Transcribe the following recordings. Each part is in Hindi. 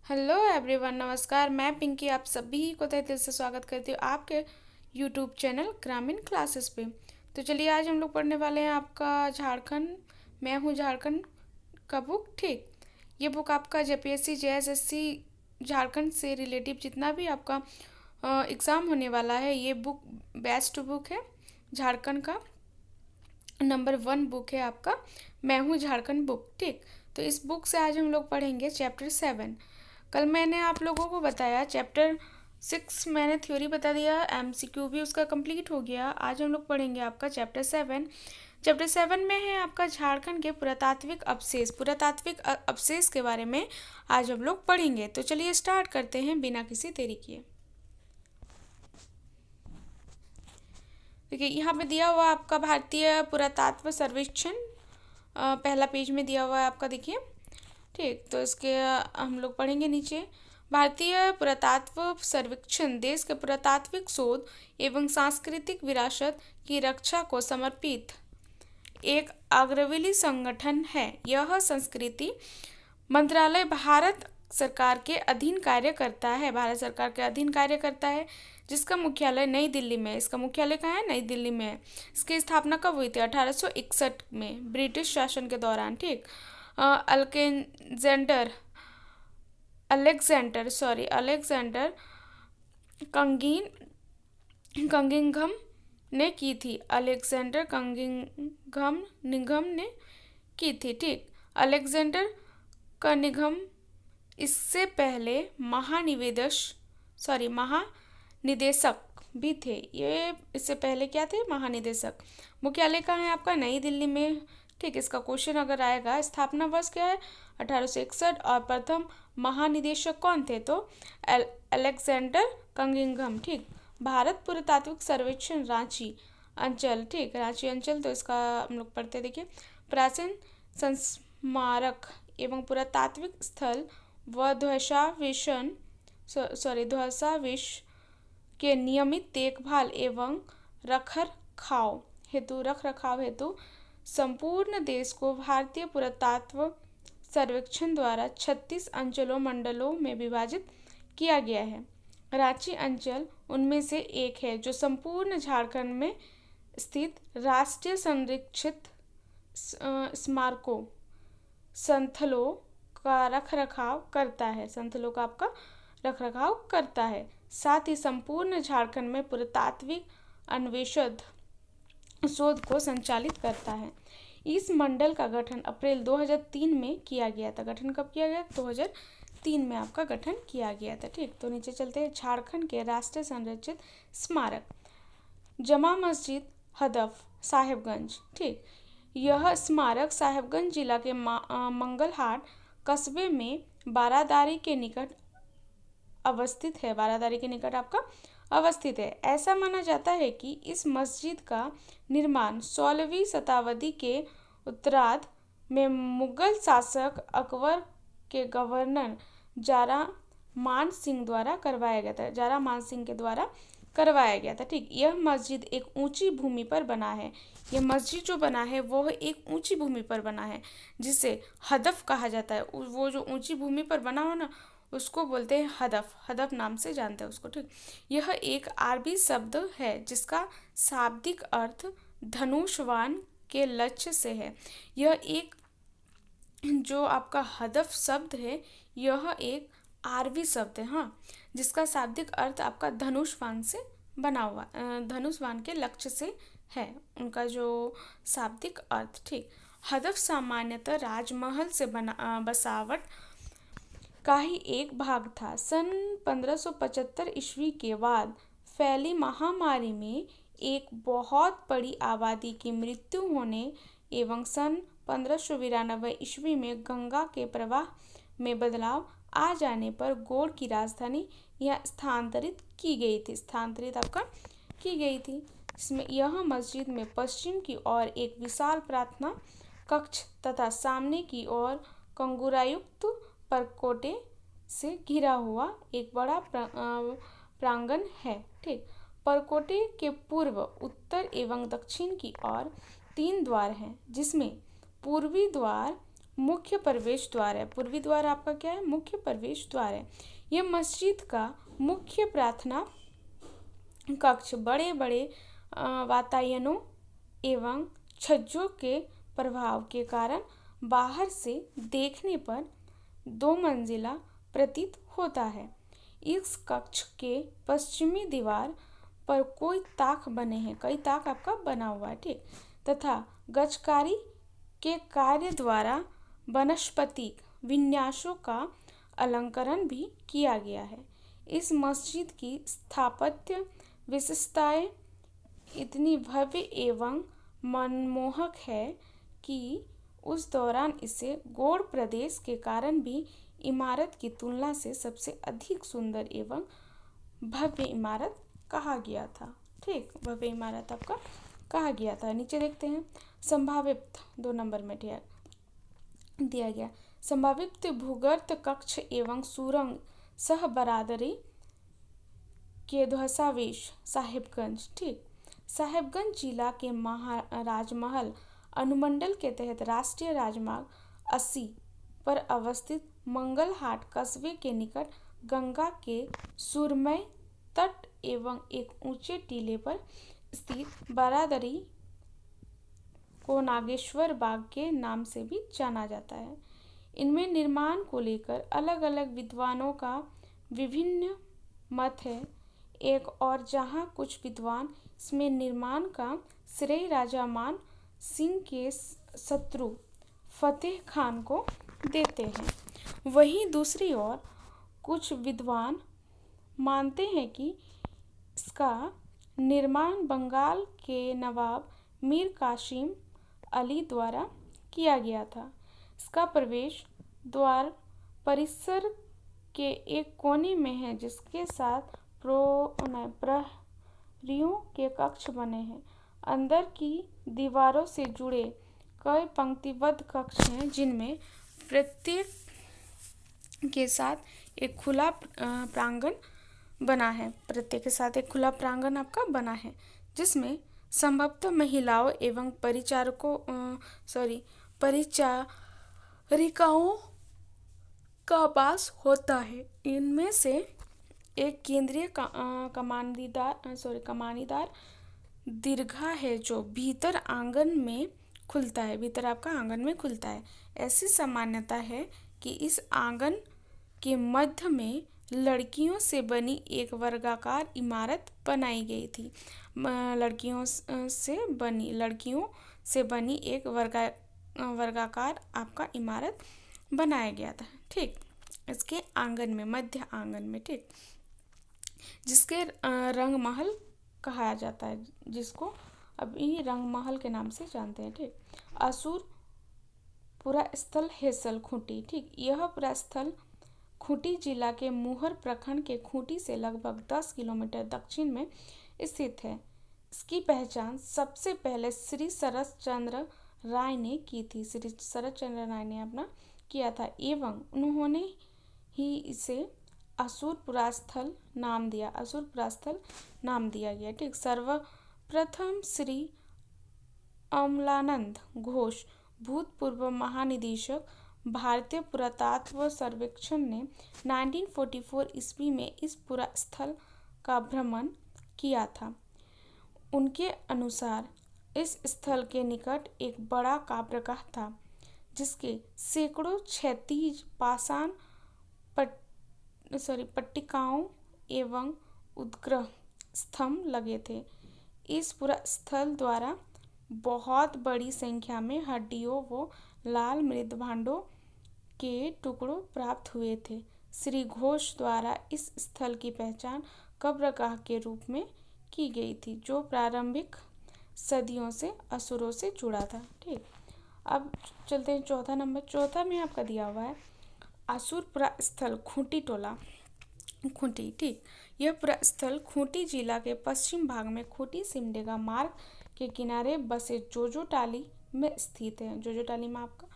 हेलो एवरीवन, नमस्कार। मैं पिंकी आप सभी को तहे दिल से स्वागत करती हूँ आपके यूट्यूब चैनल ग्रामीण क्लासेस पे। तो चलिए आज हम लोग पढ़ने वाले हैं आपका झारखंड, मैं हूँ झारखंड का बुक। ठीक, ये बुक आपका जेपीएससी जेएसएससी झारखंड से रिलेटिव जितना भी आपका एग्ज़ाम होने वाला है, ये बुक बेस्ट बुक है। झारखंड का नंबर 1 बुक है आपका मैं हूँ झारखंड बुक। ठीक, तो इस बुक से आज हम लोग पढ़ेंगे चैप्टर 7। कल मैंने आप लोगों को बताया चैप्टर 6, मैंने थ्योरी बता दिया, एमसीक्यू भी उसका कंप्लीट हो गया। आज हम लोग पढ़ेंगे आपका चैप्टर 7। चैप्टर 7 में है आपका झारखंड के पुरातात्विक अवशेष। पुरातात्विक अवशेष के बारे में आज हम लोग पढ़ेंगे। तो चलिए स्टार्ट करते हैं बिना किसी देरी किए। देखिए यहाँ पे दिया हुआ आपका भारतीय पुरातत्व सर्वेक्षण, पहला पेज में दिया हुआ है आपका, देखिए। ठीक, तो इसके हम लोग पढ़ेंगे नीचे। भारतीय पुरातत्व सर्वेक्षण देश के पुरातात्विक शोध एवं सांस्कृतिक विरासत की रक्षा को समर्पित एक अग्रणी संगठन है। यह संस्कृति मंत्रालय भारत सरकार के अधीन कार्य करता है। भारत सरकार के अधीन कार्य करता है, जिसका मुख्यालय नई दिल्ली में है। इसका मुख्यालय कहाँ है? नई दिल्ली में है। इसकी स्थापना कब हुई थी? 1861 में, ब्रिटिश शासन के दौरान। ठीक, अलेक्जेंडर अलेक्जेंडर कंगिंघम ने की थी। अलेक्जेंडर कंगिंघम ने की थी। ठीक, अलेक्जेंडर कनिघम इससे पहले महानिदेशक भी थे। ये इससे पहले क्या थे? महानिदेशक। मुख्यालय कहाँ है आपका? नई दिल्ली में। ठीक, इसका क्वेश्चन अगर आएगा, स्थापना वर्ष क्या है? 1861। और प्रथम महानिदेशक कौन थे? तो अलेक्जेंडर कंगिंघम। ठीक, भारत पुरातात्विक सर्वेक्षण रांची अंचल। ठीक, रांची अंचल, तो इसका हम लोग पढ़ते, देखिए। प्राचीन संस्मारक एवं पुरातात्विक स्थल व ध्वंसावशेष के नियमित देखभाल एवं रखरखाव हेतु संपूर्ण देश को भारतीय पुरातत्व सर्वेक्षण द्वारा 36 अंचलों मंडलों में विभाजित किया गया है। रांची अंचल उनमें से एक है, जो संपूर्ण झारखंड में स्थित राष्ट्रीय संरक्षित स्मारकों संथलों का रखरखाव करता है। संथलों का आपका रखरखाव करता है। साथ ही संपूर्ण झारखंड में पुरातात्विक अन्वेषण शोध को संचालित करता है। इस मंडल का गठन अप्रैल 2003 में किया गया था। गठन कब किया गया? 2003 में आपका गठन किया गया था। ठीक, तो नीचे चलते हैं। झारखंड के राष्ट्रीय संरक्षित स्मारक, जमा मस्जिद हदफ साहेबगंज। ठीक, यह स्मारक साहेबगंज जिला के मंगलहाट कस्बे में बारादारी के निकट अवस्थित है। बारादारी के निकट आपका अवस्थित है। ऐसा माना जाता है कि इस मस्जिद का निर्माण 16वीं शताब्दी के उत्तरार्ध में मुगल शासक अकबर के गवर्नर जारा मान सिंह द्वारा करवाया गया था। जारा मान सिंह के द्वारा करवाया गया था। ठीक, यह मस्जिद एक ऊंची भूमि पर बना है। यह मस्जिद जो बना है वह एक ऊंची भूमि पर बना है, जिसे हदफ कहा जाता है। वो जो ऊंची भूमि पर बना हो ना, उसको बोलते हैं हदफ। हदफ नाम से जानते हैं उसको। ठीक, यह एक अरबी शब्द है जिसका शाब्दिक अर्थ धनुषवान के लक्ष्य से है। यह एक जो आपका हदफ शब्द है, यह एक अरबी शब्द है, हाँ, जिसका शाब्दिक अर्थ आपका धनुषवान से बना हुआ, धनुषवान के लक्ष्य से है उनका जो शाब्दिक अर्थ। ठीक, हदफ सामान्यतः राजमहल से बना बसावट का ही एक भाग था। सन 1575 ईस्वी के बाद फैली महामारी में एक बहुत बड़ी आबादी की मृत्यु होने एवं सन 1592 ईस्वी में गंगा के प्रवाह में बदलाव आ जाने पर गौड़ की राजधानी यहाँ स्थानांतरित की गई थी। स्थानांतरित आपका की गई थी। इसमें यह मस्जिद में पश्चिम की ओर एक विशाल प्रार्थना कक्ष तथा सामने की ओर कंगुरायुक्त परकोटे से घिरा हुआ एक बड़ा प्रांगण है। ठीक, परकोटे के पूर्व, उत्तर एवं दक्षिण की ओर 3 द्वार हैं, जिसमें पूर्वी द्वार मुख्य प्रवेश द्वार है। पूर्वी द्वार आपका क्या है? मुख्य प्रवेश द्वार है। यह मस्जिद का मुख्य प्रार्थना कक्ष बड़े बड़े वातायनों एवं छज्जों के प्रभाव के कारण बाहर से देखने पर 2 मंजिला प्रतीत होता है। इस कक्ष के पश्चिमी दीवार पर कोई ताक बने हैं, कई ताक आपका बना हुआ है, ठीक, तथा गजकारी के कार्य द्वारा वनस्पतिक विन्यासों का अलंकरण भी किया गया है। इस मस्जिद की स्थापत्य विशेषताएं इतनी भव्य एवं मनमोहक है कि उस दौरान इसे गौड़ प्रदेश के कारण भी इमारत की तुलना से सबसे अधिक सुंदर एवं भव्य इमारत कहा गया था। ठीक, भव्य इमारत आपका कहा गया था। नीचे देखते हैं संभावित 2 नंबर में दिया गया संभावित भूगर्भ कक्ष एवं सुरंग सह बरादरी के ध्वसावेश साहिबगंज। ठीक, साहिबगंज जिला के राजमहल अनुमंडल के तहत राष्ट्रीय राजमार्ग 80 पर अवस्थित मंगलहाट कस्बे के निकट गंगा के सुरमय तट एवं एक ऊंचे टीले पर स्थित बरादरी को नागेश्वर बाग के नाम से भी जाना जाता है। इनमें निर्माण को लेकर अलग अलग विद्वानों का विभिन्न मत है। एक और जहां कुछ विद्वान इसमें निर्माण का श्रेय राजा मान सिंह के शत्रु फतेह खान को देते हैं, वहीं दूसरी ओर कुछ विद्वान मानते हैं कि इसका निर्माण बंगाल के नवाब मीर कासिम अली द्वारा किया गया था। इसका प्रवेश द्वार परिसर के एक कोने में है, जिसके साथ प्रहरियों के कक्ष बने हैं। अंदर की दीवारों से जुड़े कई पंक्तिबद्ध कक्ष हैं, जिनमें प्रत्येक के साथ एक खुला प्रांगण बना है। प्रत्येक के साथ एक खुला प्रांगण आपका बना है, जिसमें संभवतः महिलाओं एवं परिचारिकाओं का वास होता है। इनमें से एक केंद्रीय कमानीदार दीर्घा है, जो भीतर आंगन में खुलता है। भीतर आपका आंगन में खुलता है। ऐसी सामान्यता है कि इस आंगन के मध्य में लड़कियों से बनी एक वर्गाकार इमारत बनाई गई थी। लड़कियों से बनी एक वर्गाकार आपका इमारत बनाया गया था। ठीक, इसके आंगन में, मध्य आंगन में, ठीक, जिसके रंग महल कहा जाता है, जिसको अभी रंग महल के नाम से जानते हैं। ठीक, असुर पुरास्थल हेसल खूंटी। ठीक, यह पुरास्थल खूंटी जिला के मुहर प्रखंड के खूंटी से लगभग 10 किलोमीटर दक्षिण में स्थित है। इसकी पहचान सबसे पहले श्री शरद चंद्र राय ने की थी। श्री शरद चंद्र राय ने अपना किया था, एवं उन्होंने ही इसे असुर पुरास्थल नाम दिया गया। ठीक, सर्वप्रथम श्री अमलानंद घोष, भूतपूर्व महानिदेशक भारतीय पुरातत्व सर्वेक्षण ने 1944 ईस्वी में इस पुरास्थल का भ्रमण किया था। उनके अनुसार इस स्थल के निकट एक बड़ा काव्यगाह था, जिसके सैकड़ों क्षैतिज पाषाण पट्टिकाओं एवं उद्ग्रह स्तंभ लगे थे। इस पुरास्थल द्वारा बहुत बड़ी संख्या में हड्डियों व लाल मृत भांडों के टुकड़ों प्राप्त हुए थे। श्री घोष द्वारा इस स्थल की पहचान कब्रगाह के रूप में की गई थी, जो प्रारंभिक सदियों से असुरों से जुड़ा था। ठीक, अब चलते हैं चौथा नंबर। चौथा में आपका दिया हुआ है असुर पुरास्थल खूंटी टोला खूंटी। ठीक, यह पुरास्थल खूंटी जिला के पश्चिम भाग में खूंटी सिमडेगा मार्ग के किनारे बसे जोजोटाली में स्थित है। जोजोटाली में आपका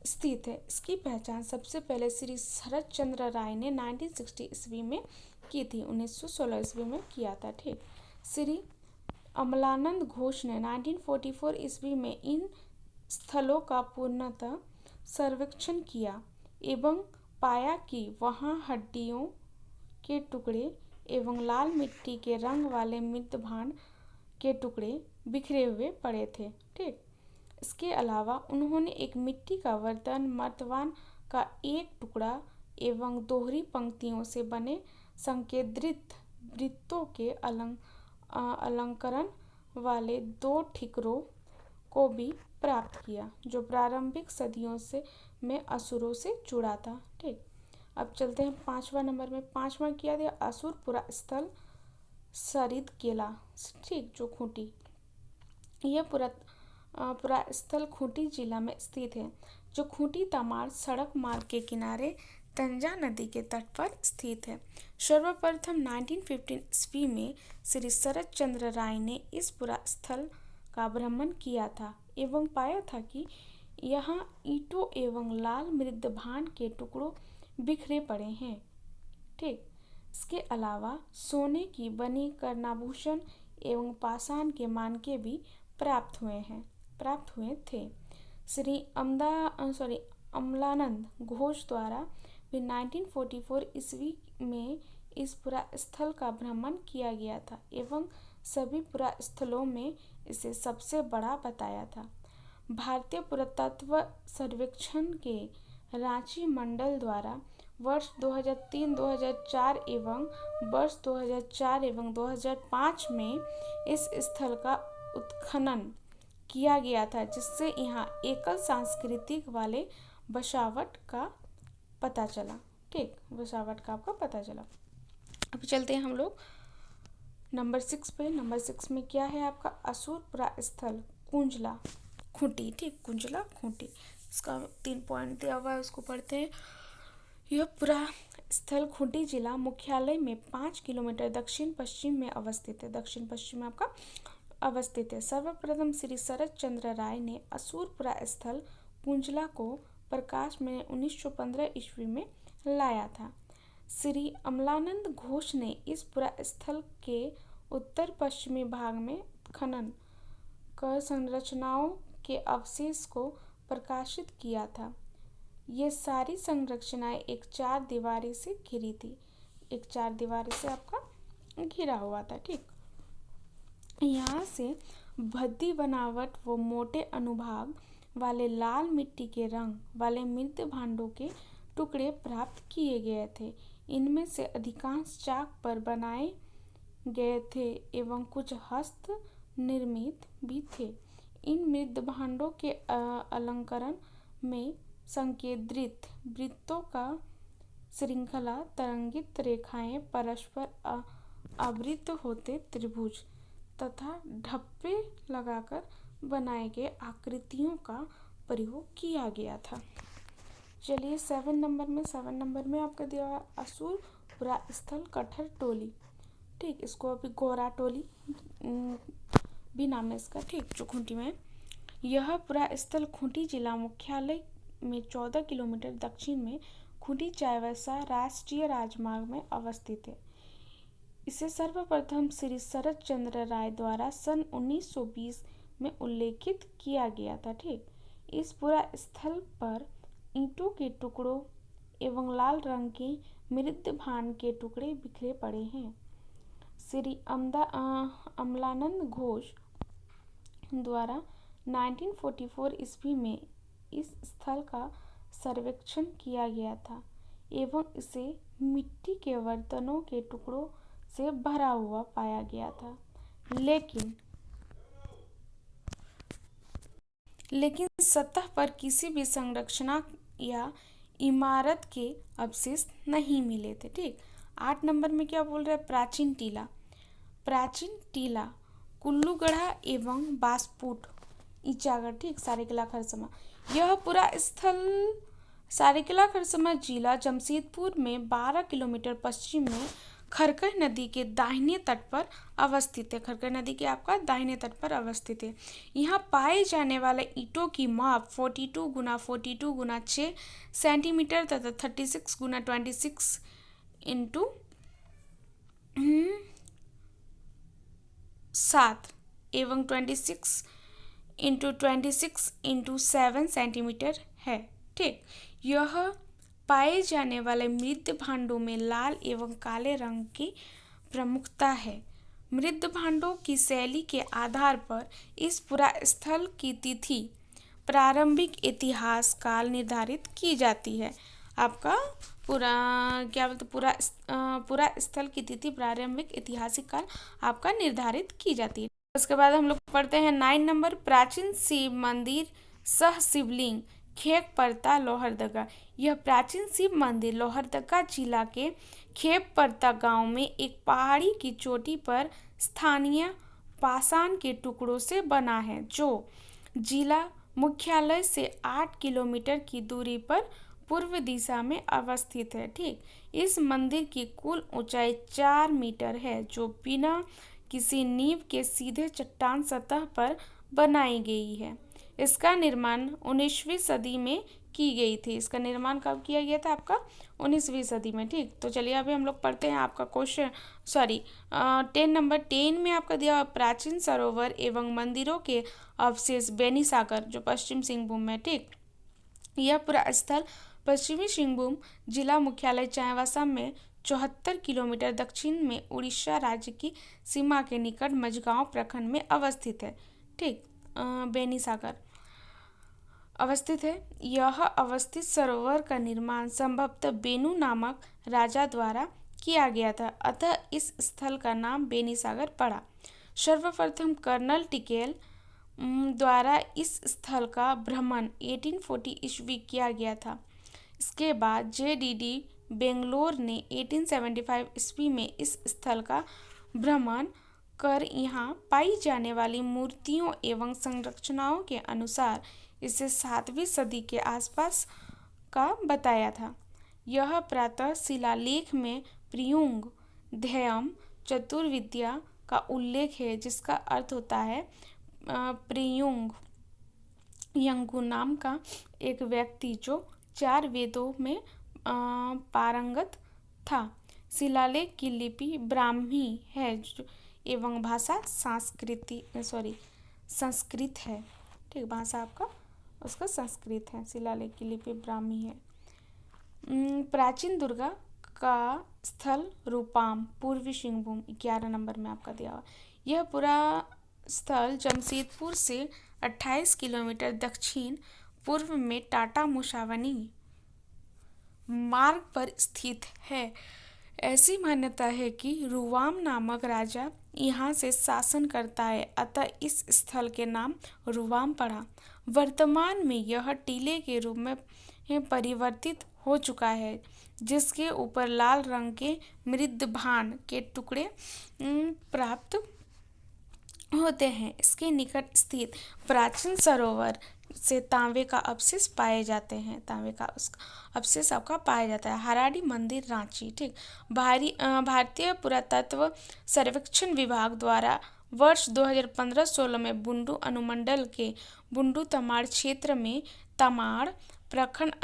स्थित है। इसकी पहचान सबसे पहले श्री शरद चंद्र राय ने 1960 ईस्वी में की थी। 1916 ईस्वी में किया था। ठीक, श्री अमलानंद घोष ने 1944 ईस्वी में इन स्थलों का पूर्णतः सर्वेक्षण किया एवं पाया कि वहां हड्डियों के टुकड़े एवं लाल मिट्टी के रंग वाले मृत भांड के टुकड़े बिखरे हुए पड़े थे। ठीक, इसके अलावा उन्होंने एक मिट्टी का बर्तन, मर्तबान का एक टुकड़ा एवं दोहरी पंक्तियों से बने संकेंद्रित वृत्तों के अलंकरण वाले 2 ठिकरों को भी प्राप्त किया, जो प्रारंभिक सदियों में असुरों से जुड़ा था। ठीक, अब चलते हैं 5वां नंबर में। 5वां किया गया असुर पुरास्थल सरिद केला। ठीक, जो खूंटी, यह पुरास्थल खूंटी जिला में स्थित है, जो खूंटी तमाड़ सड़क मार्ग के किनारे तंजा नदी के तट पर स्थित है। सर्वप्रथम 1915 ईस्वी में श्री शरद चंद्र राय ने इस पुरास्थल का भ्रमण किया था एवं पाया था कि यहाँ ईंटों एवं लाल मृद भांड के टुकड़ों बिखरे पड़े हैं। ठीक, इसके अलावा सोने की बनी कर्णाभूषण एवं पाषाण के मानके भी प्राप्त हुए थे। श्री अमलानंद घोष द्वारा भी 1944 ईस्वी में इस पुरास्थल का भ्रमण किया गया था एवं सभी पुरास्थलों में इसे सबसे बड़ा बताया था। भारतीय पुरातत्व सर्वेक्षण के रांची मंडल द्वारा वर्ष 2003, 2004 एवं वर्ष 2004 एवं 2005 में इस स्थल का उत्खनन किया गया था, जिससे यहाँ एकल सांस्कृतिक वाले बसावट का पता चला। ठीक, बसावट का आपका पता चला। अब चलते हैं हम लोग नंबर 6 पे। नंबर 6 में क्या है आपका असुर पुरास्थल कुंजला खूंटी। ठीक, कुंजला खूंटी, इसका 3 पॉइंट दिया हुआ है, उसको पढ़ते हैं। यह पुरास्थल खूंटी जिला मुख्यालय में 5 किलोमीटर दक्षिण पश्चिम में अवस्थित है। दक्षिण पश्चिम में आपका अवस्थित है। सर्वप्रथम श्री शरद चंद्र राय ने असुर पुरास्थल कुंजला को प्रकाश में 1915 ईस्वी में लाया था। श्री अमलानंद घोष ने इस पुरास्थल के उत्तर पश्चिमी भाग में खनन कर संरचनाओं के अवशेष को प्रकाशित किया था। ये सारी संरचनाएं एक 4 दीवारी से घिरी थी। एक 4 दीवारी से आपका घिरा हुआ था। ठीक, यहाँ से भद्दी बनावट व मोटे अनुभाग वाले लाल मिट्टी के रंग वाले मृत भांडों के टुकड़े प्राप्त किए गए थे। इनमें से अधिकांश चाक पर बनाए गए थे एवं कुछ हस्त निर्मित भी थे। इन मृत भांडों के अलंकरण में संकेंद्रित वृत्तों का श्रृंखला तरंगित रेखाएं, परस्पर आवृत होते त्रिभुज तथा ढप्पे लगाकर बनाए गए आकृतियों का प्रयोग किया गया था। चलिए 7 नंबर में आपका दिया हुआ असुर पुरास्थल कठर टोली। ठीक, इसको अभी गोरा टोली भी नाम है इसका। ठीक, जो खूंटी में, यह पुरास्थल खूंटी जिला मुख्यालय में 14 किलोमीटर दक्षिण में खूंटी चाईबासा राष्ट्रीय राजमार्ग में अवस्थित है। इसे सर्वप्रथम श्री शरद चंद्र राय द्वारा सन 1920 में उल्लेखित किया गया था। ठीक, इस पुरास्थल पर ईंटों के टुकड़ों एवं लाल रंग के मृत भांड के टुकड़े बिखरे पड़े हैं। श्री अमलानंद घोष द्वारा 1944 ईस्वी में इस स्थल का सर्वेक्षण किया गया था एवं इसे मिट्टी के बर्तनों के टुकड़ों से भरा हुआ पाया गया था, लेकिन सतह पर किसी भी संरचना या इमारत के अवशेष नहीं मिले थे। ठीक, 8 नंबर में क्या बोल रहा है, प्राचीन टीला कुल्लूगढ़ा एवं बासपुट ईचागढ़। ठीक, सारेकिला खरसमा। यह पूरा स्थल सारेकिला खरसमा जिला जमशेदपुर में 12 किलोमीटर पश्चिम में खरकह नदी के दाहिने तट पर अवस्थित है। खरकह नदी के आपका दाहिने तट पर अवस्थित है। यहाँ पाए जाने वाले ईंटों की माप 42 गुना 42 गुना 6 सेंटीमीटर तथा 36 गुना 26 इंटू 7 एवं 26 इंटू 7 सेंटीमीटर है। ठीक, यह पाए जाने वाले मृत भांडों में लाल एवं काले रंग की प्रमुखता है। मृत भांडों की शैली के आधार पर इस पुरास्थल की तिथि प्रारंभिक इतिहास काल निर्धारित की जाती है। आपका पूरा क्या बोलते पूरा स्थल की तिथि प्रारंभिक ऐतिहासिक काल आपका निर्धारित की जाती है। उसके बाद हम लोग पढ़ते हैं 9 नंबर, प्राचीन शिव मंदिर सह शिवलिंग खेपपरता लोहरदगा। यह प्राचीन शिव मंदिर लोहरदगा जिला के खेपपरता गांव में एक पहाड़ी की चोटी पर स्थानीय पाषाण के टुकड़ों से बना है, जो जिला मुख्यालय से 8 किलोमीटर की दूरी पर पूर्व दिशा में अवस्थित है। ठीक, इस मंदिर की कुल ऊंचाई 4 मीटर है, जो बिना किसी नींव के सीधे चट्टान सतह पर बनाई गई है। इसका निर्माण 19वीं सदी में की गई थी। इसका निर्माण कब किया गया था? आपका 19वीं सदी में। ठीक, तो चलिए अभी हम लोग पढ़ते हैं आपका क्वेश्चन 10 नंबर 10 में आपका दिया प्राचीन सरोवर एवं मंदिरों के अवशेष बेनीसागर, जो पश्चिम सिंहभूम में। ठीक, यह पूरा स्थल पश्चिमी सिंहभूम जिला मुख्यालय चाईबासा में 74 किलोमीटर दक्षिण में उड़ीसा राज्य की सीमा के निकट मझगांव प्रखंड में अवस्थित है। ठीक, बेनीसागर अवस्थित है। यह अवस्थित सरोवर का निर्माण संभवतः बेनू नामक राजा द्वारा किया गया था, अतः इस स्थल का नाम बेनीसागर पड़ा। सर्वप्रथम कर्नल टिकेल द्वारा इस स्थल का भ्रमण 1840 ईस्वी किया गया था। इसके बाद JDD बेंगलोर ने 1875 ईस्वी में इस स्थल का भ्रमण कर यहाँ पाई जाने वाली मूर्तियों एवं संरचनाओं के अनुसार इसे 7वीं सदी के आसपास का बताया था। यह प्रातः शिलालेख में प्रियुंग ध्ययम चतुर्विद्या का उल्लेख है, जिसका अर्थ होता है प्रियुंग यंगु नाम का एक व्यक्ति जो 4 वेदों में पारंगत था। शिलालेख की लिपि ब्राह्मी है एवं भाषा संस्कृत है। ठीक, भाषा आपका उसका संस्कृत है। शिलालेख की लिपि ब्राह्मी है। प्राचीन दुर्गा का स्थल रूपाम पूर्वी सिंहभूम 11 नंबर में आपका दिया हुआ। यह पूरा स्थल जमशेदपुर से 28 किलोमीटर दक्षिण पूर्व में टाटा मुसावनी मार्ग पर स्थित है। ऐसी मान्यता है कि रुवाम नामक राजा यहाँ से शासन करता है, अतः इस स्थल के नाम रुवाम पड़ा। वर्तमान में यह टीले के रूप में परिवर्तित हो चुका है, जिसके ऊपर लाल रंग के मृद भांड के टुकड़े प्राप्त होते हैं। इसके निकट स्थित प्राचीन सरोवर से तांबे का अवशेष पाए जाते हैं। तांबे का अवशेष आपका पाया जाता है। हराड़ी मंदिर रांची। ठीक, भारतीय पुरातत्व सर्वेक्षण विभाग द्वारा वर्ष 2015-16 में बुंडू अनुमंडल के बुंडू तमाड़ क्षेत्र में तमाड़ प्रखंड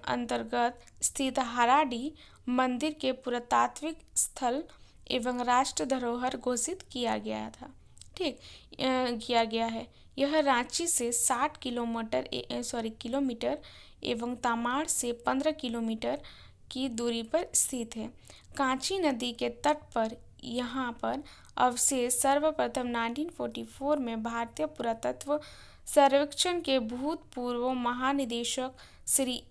अंतर्गत स्थित हराड़ी मंदिर के पुरातात्विक स्थल एवं राष्ट्र धरोहर घोषित किया गया था। ठीक, किया गया है। यह रांची से 60 किलोमीटर एवं तमाड़ से 15 किलोमीटर की दूरी पर स्थित है। कांची नदी के तट पर यहाँ पर अवशेष सर्वप्रथम 1944 में भारतीय पुरातत्व सर्वेक्षण के भूतपूर्व महानिदेशक श्री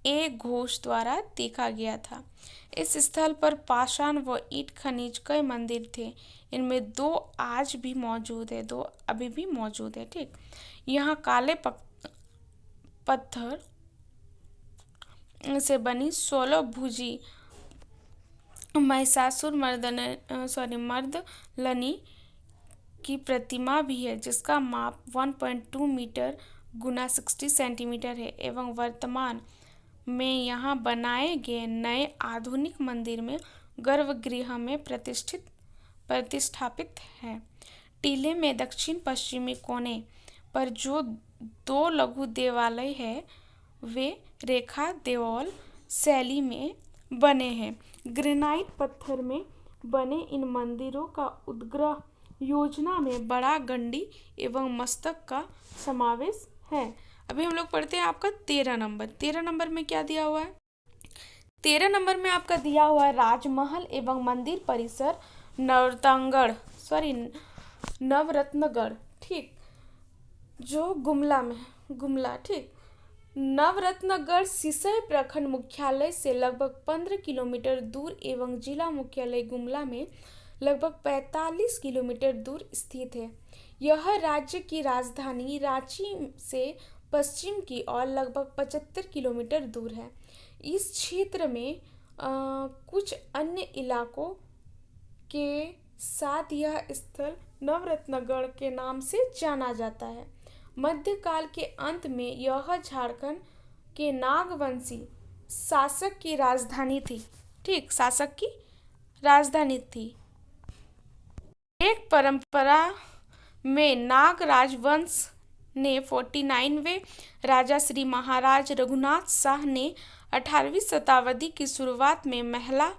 A घोष द्वारा देखा गया था। इस स्थल पर पाषाण व ईंट खनिज कई मंदिर थे। इनमें 2 आज भी मौजूद है, 2 अभी भी मौजूद है। ठीक, यहाँ काले पत्थर से बनी 16 भुजी महिषासुर मर्दलनी की प्रतिमा भी है, जिसका माप 1.2 मीटर गुना 60 सेंटीमीटर है एवं वर्तमान में यहाँ बनाए गए नए आधुनिक मंदिर में गर्भगृह में प्रतिष्ठापित है। टीले में दक्षिण पश्चिमी कोने पर जो 2 लघु देवालय है, वे रेखा देवल शैली में बने हैं। ग्रेनाइट पत्थर में बने इन मंदिरों का उद्ग्रह योजना में बड़ा गंडी एवं मस्तक का समावेश है। अभी हम लोग पढ़ते हैं आपका 13 नंबर। 13 नंबर में क्या दिया हुआ है? 13 नंबर में आपका दिया हुआ है राजमहल एवं मंदिर परिसर नवरत्नगढ़, ठीक, जो गुमला में है, गुमला, ठीक। नवरत्नगढ़ सिसई प्रखंड मुख्यालय से लगभग 15 किलोमीटर दूर एवं जिला मुख्यालय गुमला में लगभग 45 किलोमीटर दूर स्थित है। यह राज्य की राजधानी रांची से पश्चिम की ओर लगभग 75 किलोमीटर दूर है। इस क्षेत्र में कुछ अन्य इलाकों के साथ यह स्थल नवरत्नगढ़ के नाम से जाना जाता है। मध्यकाल के अंत में यह झारखंड के नागवंशी शासक की राजधानी थी, ठीक, शासक की राजधानी थी। एक परंपरा में नाग राजवंश ने 49वें राजा श्री महाराज रघुनाथ शाह ने 18वीं शताब्दी की शुरुआत में महला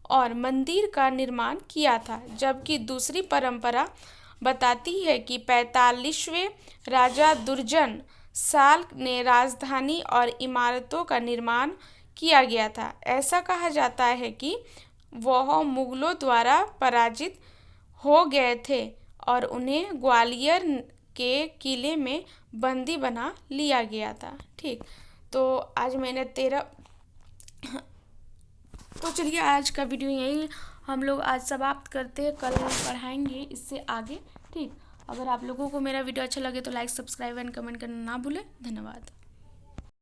और मंदिर का निर्माण किया था, जबकि दूसरी परंपरा बताती है कि 45वें राजा दुर्जन शाल ने राजधानी और इमारतों का निर्माण किया गया था। ऐसा कहा जाता है कि वह मुगलों द्वारा पराजित हो गए थे और उन्हें ग्वालियर के किले में बंदी बना लिया गया था, ठीक। तो आज मैंने 13 तो चलिए आज का वीडियो यही हम लोग आज समाप्त करते हैं, कल पढ़ाएंगे इससे आगे, ठीक। अगर आप लोगों को मेरा वीडियो अच्छा लगे तो लाइक, सब्सक्राइब एंड कमेंट करना ना भूलें। धन्यवाद।